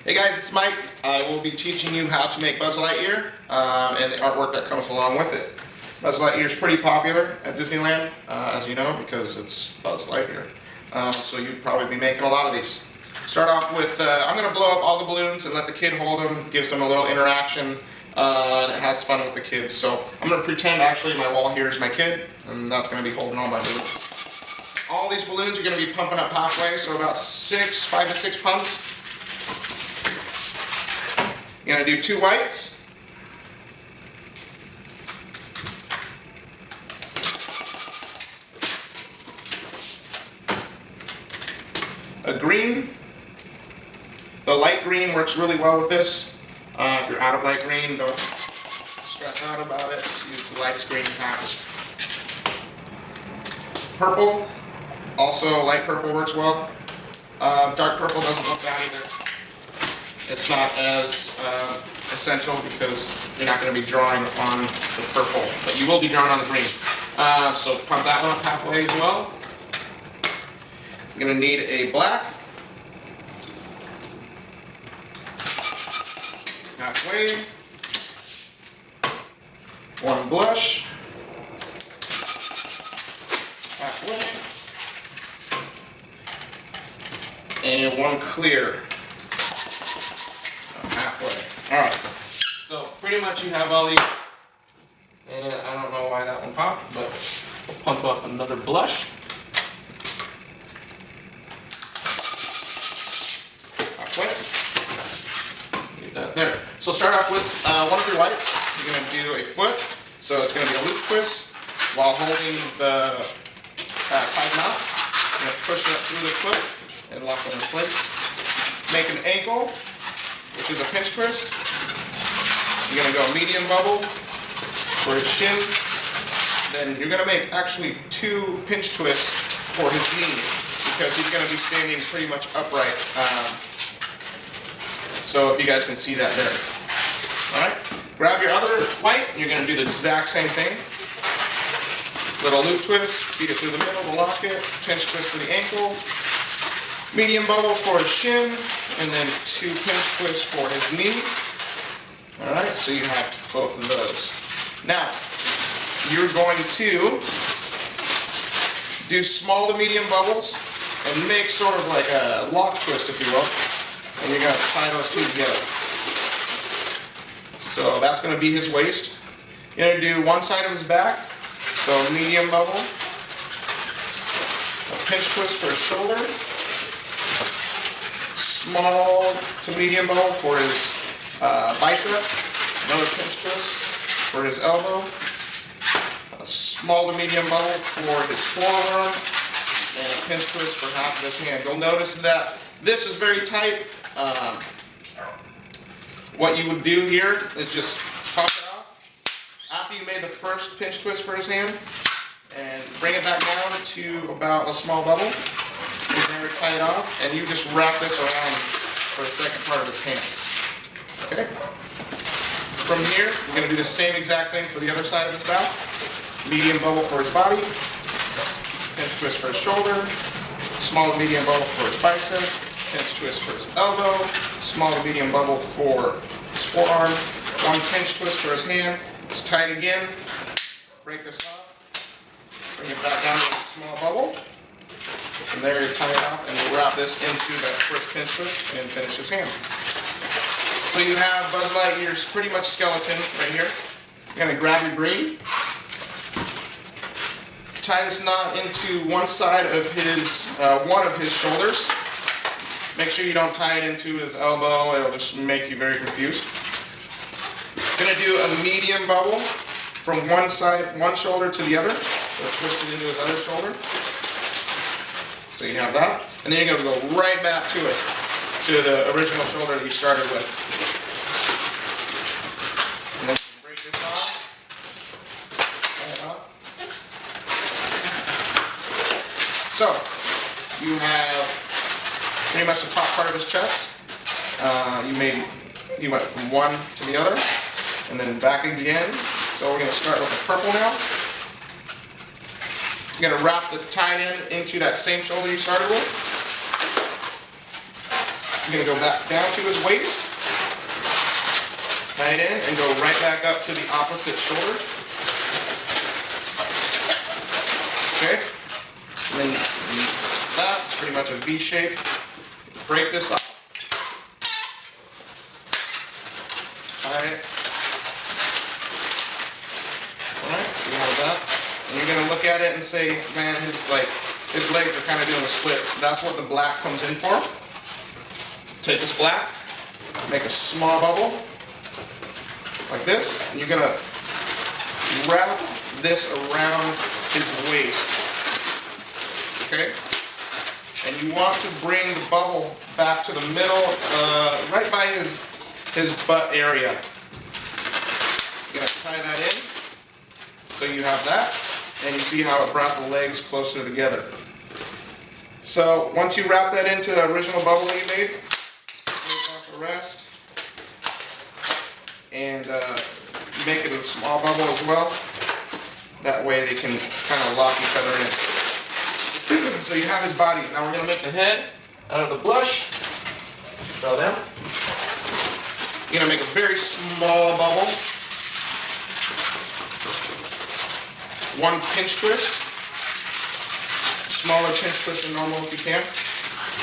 Hey guys, it's Mike. I will be teaching you how to make Buzz Lightyear and the artwork that comes along with it. Buzz Lightyear is pretty popular at Disneyland, as you know, because it's Buzz Lightyear. So you'd probably be making a lot of these. Start off with, I'm going to blow up all the balloons and let the kid hold them, gives them a little interaction, and it has fun with the kids. So I'm going to pretend actually my wall here is my kid, and that's going to be holding all my balloons. All these balloons are going to be pumping up halfway, so about 5 to 6 pumps. You're going to do 2 whites. A green. The light green works really well with this. If you're out of light green, don't stress out about it. Just use the lightest green you have. Purple. Also, light purple works well. Dark purple doesn't look bad either. It's not as essential because you're not going to be drawing on the purple, but you will be drawing on the green. So pump that one up halfway as well. You're going to need a black. Halfway. 1 blush. Halfway. And 1 clear. Halfway. Alright. So pretty much you have all these. And I don't know why that one popped, but we'll pump up another blush. Halfway. Leave that there. So start off with one of your whites. You're going to do a foot. So it's going to be a loop twist while holding the tied knot. You're going to push it up through the foot and lock it in place. Make an ankle, which is a pinch twist. You're going to go medium bubble for his shin. Then you're going to make actually 2 pinch twists for his knee because he's going to be standing pretty much upright. So if you guys can see that there. Alright, grab your other white. You're going to do the exact same thing. Little loop twist, feed it through the middle to lock it. Pinch twist for the ankle. Medium bubble for his shin. And then 2 pinch twists for his knee. Alright, so you have both of those. Now, you're going to do small to medium bubbles and make sort of like a lock twist, if you will. And you're going to tie those 2 together. So that's going to be his waist. You're going to do one side of his back. So medium bubble. A pinch twist for his shoulder. Small to medium bubble for his bicep, another pinch twist for his elbow, a small to medium bubble for his forearm, and a pinch twist for half of his hand. You'll notice that this is very tight. What you would do here is just pop it off after you made the first pinch twist for his hand and bring it back down to about a small bubble. You never tie it off, and you just wrap this around for the second part of his hand. Okay? From here, you're going to do the same exact thing for the other side of his back. Medium bubble for his body, pinch twist for his shoulder, small to medium bubble for his bicep, pinch twist for his elbow, small to medium bubble for his forearm, 1 pinch twist for his hand. It's tight again. Break this off. Bring it back down to a small bubble. And there you tie it off, and we'll wrap this into that first pinch twist and finish his hand. So you have Buzz Lightyear's pretty much skeleton right here. You're going to grab your green, tie this knot into one side of his, one of his shoulders. Make sure you don't tie it into his elbow, it'll just make you very confused. You're going to do a medium bubble from one side, one shoulder to the other. So twist it into his other shoulder. So you have that, and then you're going to go right back to it, to the original shoulder that you started with. And then break this off, tie it off. So, you have pretty much the top part of his chest. You went from one to the other, and then back again. So we're going to start with the purple now. You're going to wrap the tied end into that same shoulder you started with. You're going to go back down to his waist, tie it in, and go right back up to the opposite shoulder. Okay? And then that's pretty much a V shape. Break this off. Tie it. Alright, so you have that. And you're going to look at it and say, man, his legs are kind of doing the splits. That's what the black comes in for. Take this black, make a small bubble, like this, and you're going to wrap this around his waist. Okay? And you want to bring the bubble back to the middle, right by his butt area. You're going to tie that in, so you have that, and you see how it brought the legs closer together. So once you wrap that into the original bubble that you made, take off the rest, and make it a small bubble as well. That way they can kind of lock each other in. So you have his body. Now we're going to make the head out of the blush. Fell down. You're going to make a very small bubble. One pinch twist. Smaller pinch twist than normal if you can.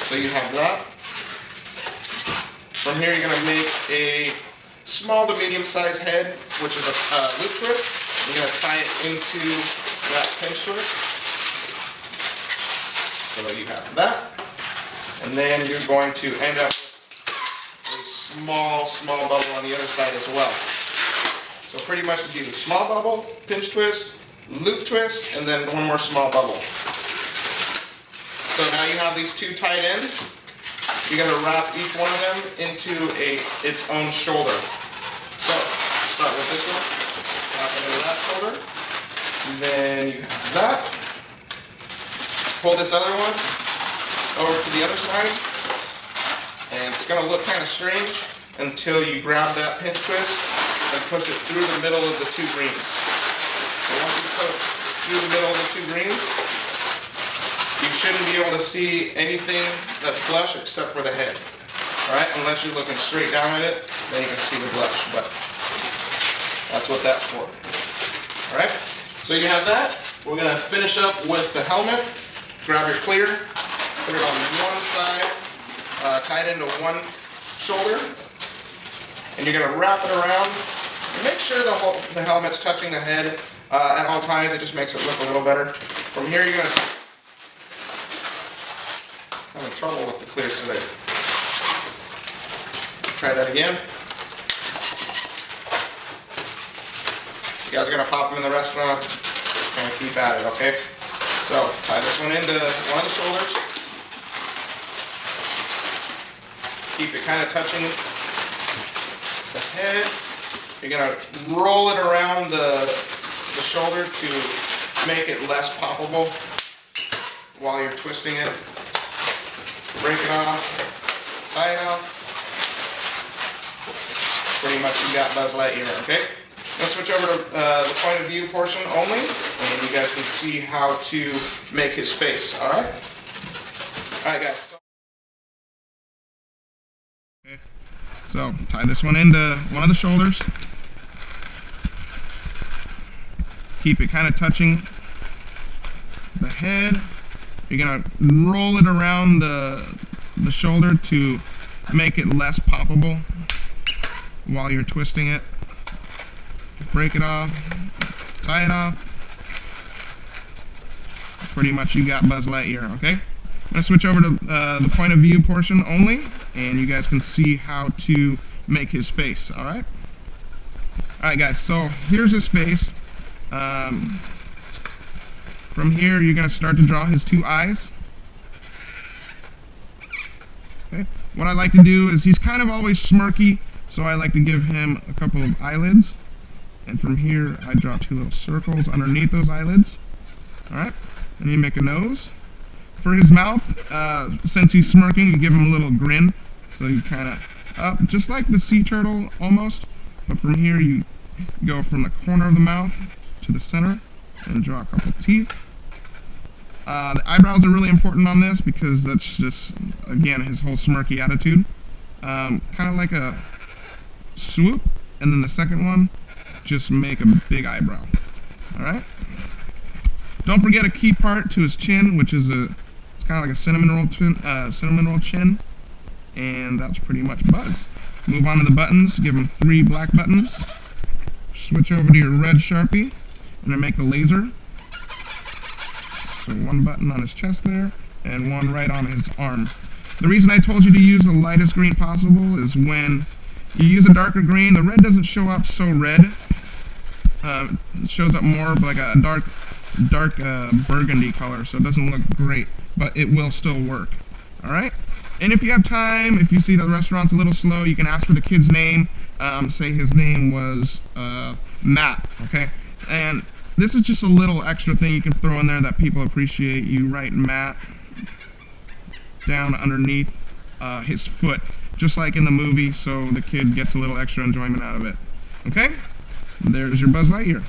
So you have that. From here you're going to make a small to medium sized head, which is a loop twist. You're going to tie it into that pinch twist. So you have that. And then you're going to end up with a small bubble on the other side as well. So pretty much you do the small bubble, pinch twist, loop twist, and then one more small bubble. So now you have these two tight ends. You're going to wrap each one of them into its own shoulder. So start with this one, wrap it into that shoulder, and then you have that. Pull this other one over to the other side, and it's going to look kind of strange until you grab that pinch twist and push it through the middle of the two greens. So once you put it through the middle of the two greens, you shouldn't be able to see anything that's blush except for the head. Alright, unless you're looking straight down at it, then you can see the blush, but that's what that's for. Alright, so you have that. We're going to finish up with the helmet. Grab your clear, put it on one side, tie it into one shoulder, and you're going to wrap it around. And make sure the helmet's touching the head at all times. It just makes it look a little better. From here you're going to... having trouble with the clears today. Try that again. You guys are going to pop them in the restaurant. Just kind of keep at it, okay? So, tie this one into one of the shoulders. Keep it kind of touching the head. You're going to roll it around the shoulder to make it less poppable while you're twisting it. Break it off, tie it off. Pretty much you got Buzz Lightyear, okay? Let's switch over to the point of view portion only, and you guys can see how to make his face, alright? Alright guys. Okay. So, tie this one into one of the shoulders. Keep it kind of touching the head. You're going to roll it around the shoulder to make it less poppable while you're twisting it. Break it off, tie it off. Pretty much you got Buzz Lightyear, okay? I'm going to switch over to the point of view portion only, and you guys can see how to make his face, alright? Alright guys, so here's his face. From here, you're going to start to draw his two eyes. Okay. What I like to do is, he's kind of always smirky, so I like to give him a couple of eyelids. And from here, I draw two little circles underneath those eyelids. Alright, and you make a nose. For his mouth, since he's smirking, you give him a little grin. So you kind of up, just like the sea turtle almost. But from here, you go from the corner of the mouth to the center and draw a couple teeth. The eyebrows are really important on this because that's just, again, his whole smirky attitude. Kind of like a swoop, and then the second one, just make a big eyebrow. Alright? Don't forget a key part to his chin, which is it's kind of like a cinnamon roll chin. And that's pretty much Buzz. Move on to the buttons. Give him 3 black buttons. Switch over to your red Sharpie, and then make the laser. So 1 button on his chest there, and 1 right on his arm. The reason I told you to use the lightest green possible is when you use a darker green, the red doesn't show up so red. It shows up more of like a dark burgundy color, so it doesn't look great, but it will still work. Alright? And if you have time, if you see the restaurant's a little slow, you can ask for the kid's name. Say his name was Matt, okay? And this is just a little extra thing you can throw in there that people appreciate. You write Matt down underneath his foot, just like in the movie, so the kid gets a little extra enjoyment out of it. Okay? There's your Buzz Lightyear.